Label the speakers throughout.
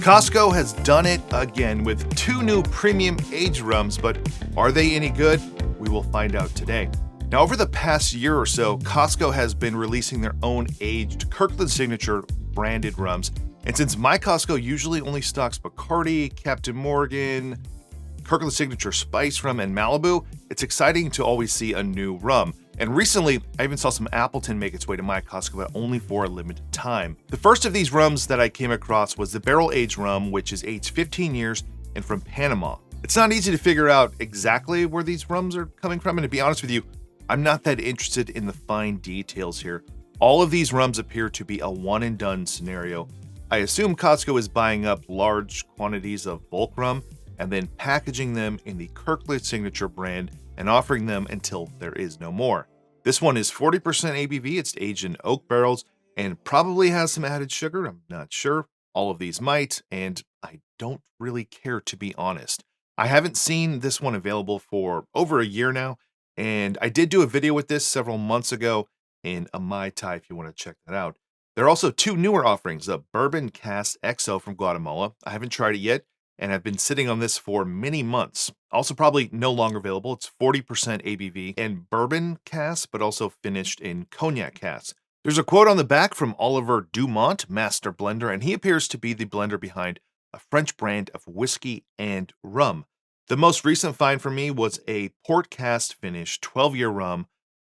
Speaker 1: Costco has done it again with 2 new premium aged rums, but are they any good? We will find out today. Now, over the past year or so, Costco has been releasing their own aged Kirkland Signature branded rums. And since my Costco usually only stocks Bacardi, Captain Morgan, Kirkland Signature Spice Rum, and Malibu, it's exciting to always see a new rum. And recently, I even saw some Appleton make its way to my Costco, but only for a limited time. The first of these rums that I came across was the barrel-aged rum, which is aged 15 years and from Panama. It's not easy to figure out exactly where these rums are coming from, and to be honest with you, I'm not that interested in the fine details here. All of these rums appear to be a one-and-done scenario. I assume Costco is buying up large quantities of bulk rum and then packaging them in the Kirkland Signature brand and offering them until there is no more. This one is 40% ABV, it's aged in oak barrels, and probably has some added sugar. I'm not sure. All of these might, and I don't really care, to be honest. I haven't seen this one available for over a year now, and I did do a video with this several months ago in a Mai Tai if you want to check that out. There are also 2 newer offerings, the Bourbon Cask XO from Guatemala. I haven't tried it yet, and I've been sitting on this for many months. Also probably no longer available. It's 40% ABV and bourbon cask, but also finished in cognac cask. There's a quote on the back from Oliver Dumont, master blender, and he appears to be the blender behind a French brand of whiskey and rum. The most recent find for me was a Port Cask Finished 12-year rum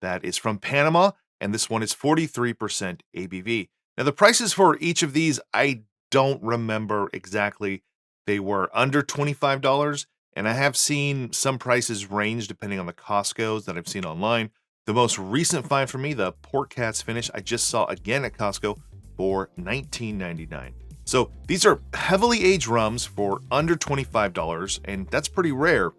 Speaker 1: that is from Panama, and this one is 43% ABV. Now, the prices for each of these, I don't remember exactly. They were under $25, and I have seen some prices range depending on the Costco's that I've seen online. The most recent find for me, the Port Cask Finish, I just saw again at Costco for $19.99. So these are heavily aged rums for under $25, and that's pretty rare.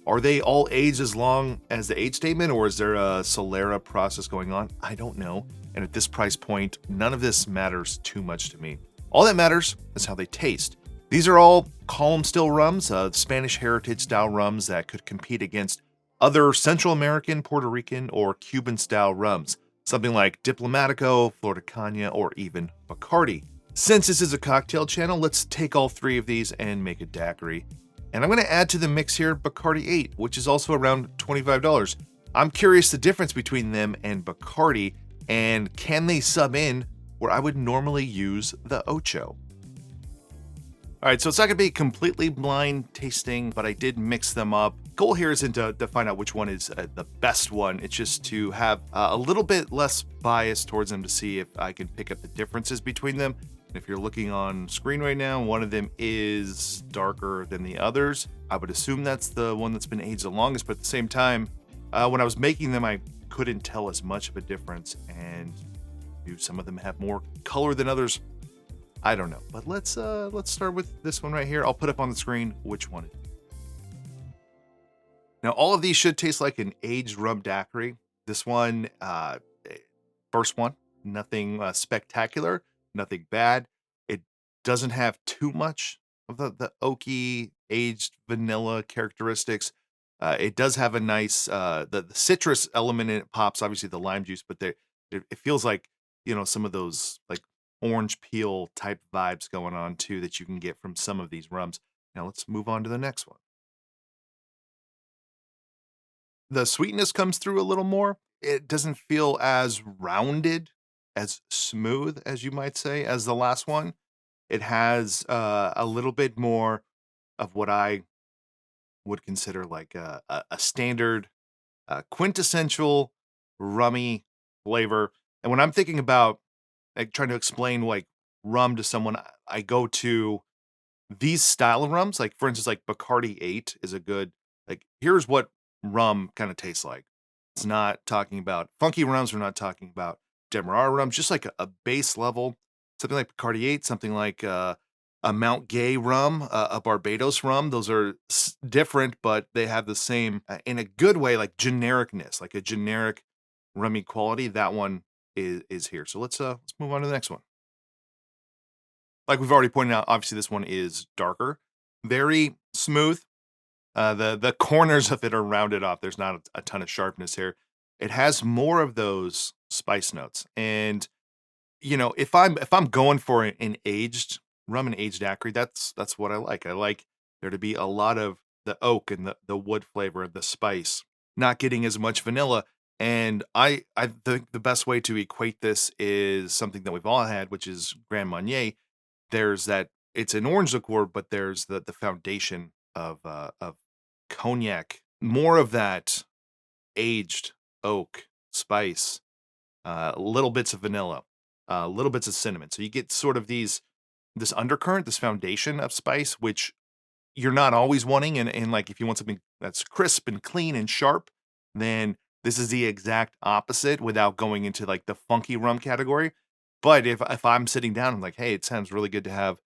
Speaker 1: Are they all aged as long as the age statement, or is there a Solera process going on? I don't know. And at this price point, none of this matters too much to me. All that matters is how they taste. These are all column still rums, Spanish heritage style rums that could compete against other Central American, Puerto Rican, or Cuban style rums. Something like Diplomatico, Flor de Caña, or even Bacardi. Since this is a cocktail channel, let's take all 3 of these and make a daiquiri. And I'm going to add to the mix here Bacardi 8, which is also around $25. I'm curious the difference between them and Bacardi, and can they sub in where I would normally use the Ocho? All right, so it's not going to be completely blind tasting, but I did mix them up. Goal here isn't to find out which one is the best one. It's just to have a little bit less bias towards them to see if I can pick up the differences between them. And if you're looking on screen right now, one of them is darker than the others. I would assume that's the one that's been aged the longest, but at the same time, when I was making them, I couldn't tell as much of a difference. And do some of them have more color than others? I don't know, but let's start with this one right here. I'll put up on the screen which one it is. Now, all of these should taste like an aged rum daiquiri. This one, first one, nothing spectacular, nothing bad. It doesn't have too much of the oaky, aged vanilla characteristics. It does have a nice, the citrus element in it pops, obviously the lime juice, but it feels like, some of those like orange peel type vibes going on too that you can get from some of these rums. Now let's move on to the next one. The sweetness comes through a little more. It doesn't feel as rounded, as smooth as you might say as the last one. It has a little bit more of what I would consider like a standard quintessential rummy flavor. And when I'm thinking about like trying to explain like rum to someone, I go to these style of rums. Like for instance, like Bacardi 8 is a good, like here's what rum kind of tastes like. It's not talking about funky rums. We're not talking about Demerara rums, just like a base level, something like Bacardi 8, something like a Mount Gay rum, a Barbados rum. Those are different, but they have the same, in a good way, like genericness, like a generic rummy quality. That one is here. So let's move on to the next one. Like we've already pointed out, obviously this one is darker, very smooth. The corners of it are rounded off. There's not a ton of sharpness here. It has more of those spice notes, and if I'm going for an aged rum and aged daiquiri, that's what I like. I like there to be a lot of the oak and the wood flavor and the spice, not getting as much vanilla. And I think the best way to equate this is something that we've all had, which is Grand Marnier. There's that it's an orange liqueur, but there's the foundation of cognac, more of that aged oak spice, little bits of vanilla, little bits of cinnamon. So you get sort of this undercurrent, this foundation of spice, which you're not always wanting. And like if you want something that's crisp and clean and sharp, then this is the exact opposite without going into like the funky rum category. But if I'm sitting down, I'm like, hey, it sounds really good to have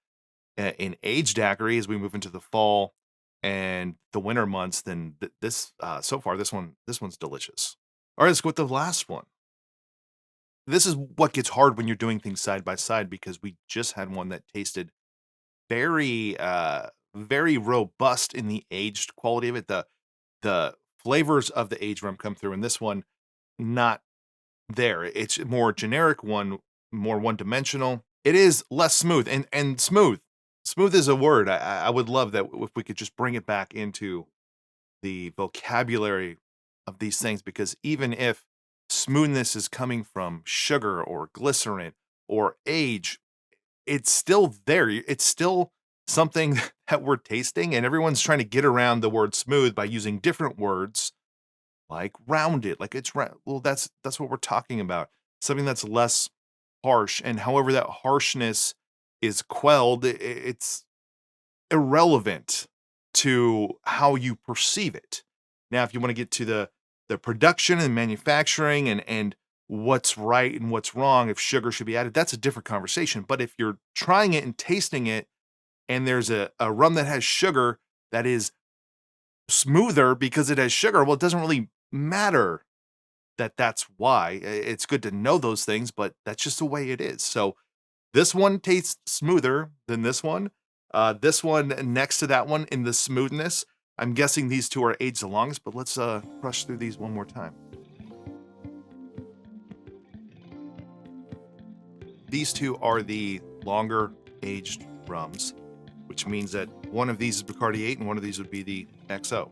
Speaker 1: an aged daiquiri as we move into the fall and the winter months, then this so far this one's delicious. All right, let's go with the last one. This is what gets hard when you're doing things side by side because we just had one that tasted very very robust in the aged quality of it. The flavors of the aged rum come through, and this one not there. It's more generic one, more one dimensional. It is less smooth and smooth. Smooth is a word. I would love that if we could just bring it back into the vocabulary of these things, because even if smoothness is coming from sugar or glycerin or age, it's still there. It's still something that we're tasting, and everyone's trying to get around the word smooth by using different words like rounded, like it's round. Well, that's what we're talking about. Something that's less harsh, and however that harshness is quelled, it's irrelevant to how you perceive it. Now, if you want to get to the production and manufacturing and what's right and what's wrong, if sugar should be added, that's a different conversation. But if you're trying it and tasting it, and there's a rum that has sugar that is smoother because it has sugar, well, it doesn't really matter that's why. It's good to know those things, but that's just the way it is. So this one tastes smoother than this one. This one next to that one in the smoothness. I'm guessing these two are aged the longest, but let's brush through these one more time. These two are the longer aged rums, which means that one of these is Bacardi 8 and one of these would be the XO.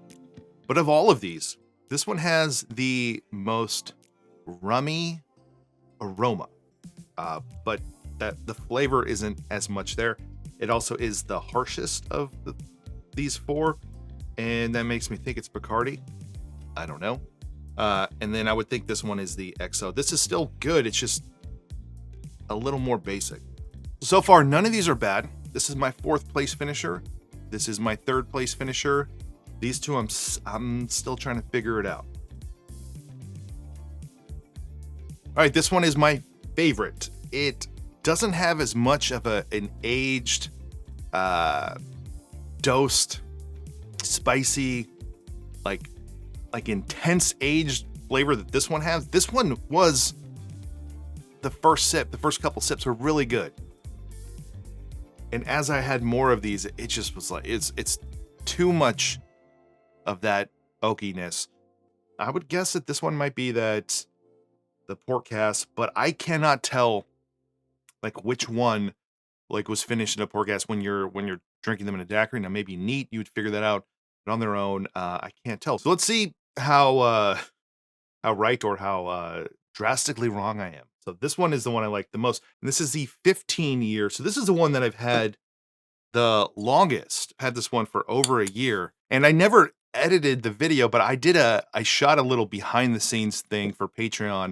Speaker 1: But of all of these, this one has the most rummy aroma, but that the flavor isn't as much there. It also is the harshest of these four, and that makes me think it's Bacardi. I don't know. And then I would think this one is the XO. This is still good. It's just a little more basic. So far, none of these are bad. This is my 4th place finisher. This is my 3rd place finisher. These two, I'm still trying to figure it out. All right, this one is my favorite. It doesn't have as much of an aged, dosed, spicy, like intense aged flavor that this one has. This one was the first couple sips were really good. And as I had more of these, it just was like, it's too much of that oakiness. I would guess that this one might be the Port Cask, but I cannot tell like which one like was finished in a Port Cask when you're drinking them in a daiquiri. Now maybe neat, you would figure that out, but on their own, I can't tell. So let's see how right or how drastically wrong I am. So this one is the one I like the most, and this is the 15 year. So this is the one that I've had the longest. Had this one for over a year, and I never edited the video, but I shot a little behind the scenes thing for Patreon.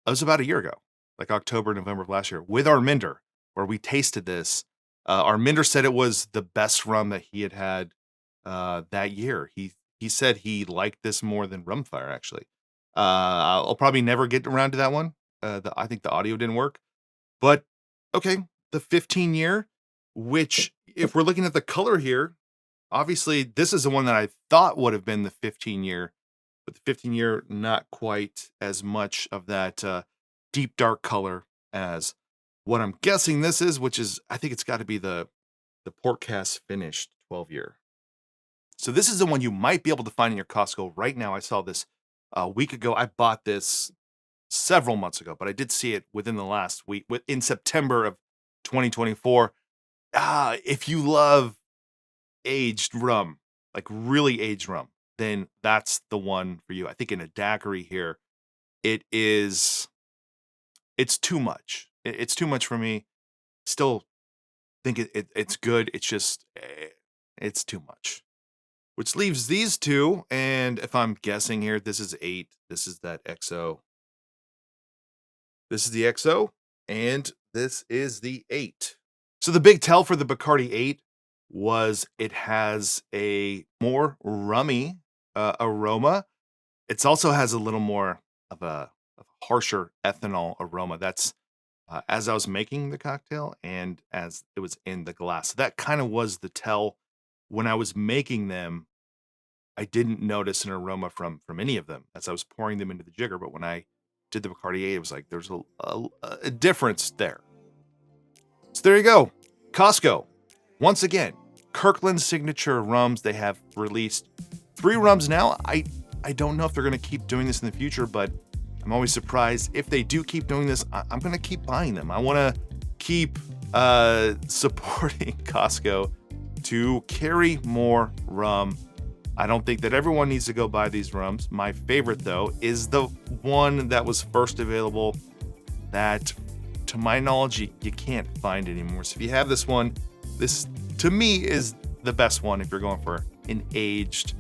Speaker 1: It was about a year ago, like October, November of last year, with Arminder, where we tasted this. Arminder said it was the best rum that he had that year. He said he liked this more than Rumfire, actually. I'll probably never get around to that one. I think the audio didn't work, but okay, the 15 year, which if we're looking at the color here, obviously this is the one that I thought would have been the 15 year, but the 15 year, not quite as much of that deep dark color as what I'm guessing this is, which is, I think it's got to be the Port Cask Finished 12 year. So this is the one you might be able to find in your Costco right now. I saw this a week ago. I bought this several months ago, but I did see it within the last week, in September of 2024. if you love aged rum, like really aged rum, then that's the one for you. I think in a daiquiri here, it's too much. It's too much for me. Still think it's good. It's just, it's too much. Which leaves these two, and if I'm guessing here, this is 8. This is that XO. This is the XO, and this is the 8. So the big tell for the Bacardi 8 was it has a more rummy aroma. It also has a little more of a harsher ethanol aroma. That's as I was making the cocktail and as it was in the glass. So that kind of was the tell. When I was making them, I didn't notice an aroma from any of them as I was pouring them into the jigger. But when I did the Bacardi 8, it was like there's a difference there. So there you go. Costco. Once again, Kirkland signature rums. They have released 3 rums now. I don't know if they're going to keep doing this in the future, but I'm always surprised. If they do keep doing this, I'm going to keep buying them. I want to keep supporting Costco to carry more rum. I don't think that everyone needs to go buy these rums. My favorite, though, is the one that was first available that, to my knowledge, you can't find anymore. So if you have this one, this, to me, is the best one if you're going for an aged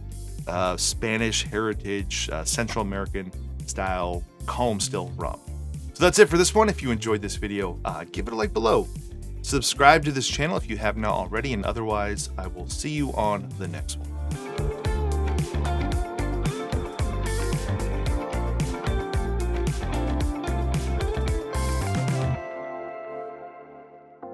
Speaker 1: Spanish heritage, Central American style calm still rum. So that's it for this one. If you enjoyed this video, give it a like below. Subscribe to this channel if you have not already, and otherwise I will see you on the next one.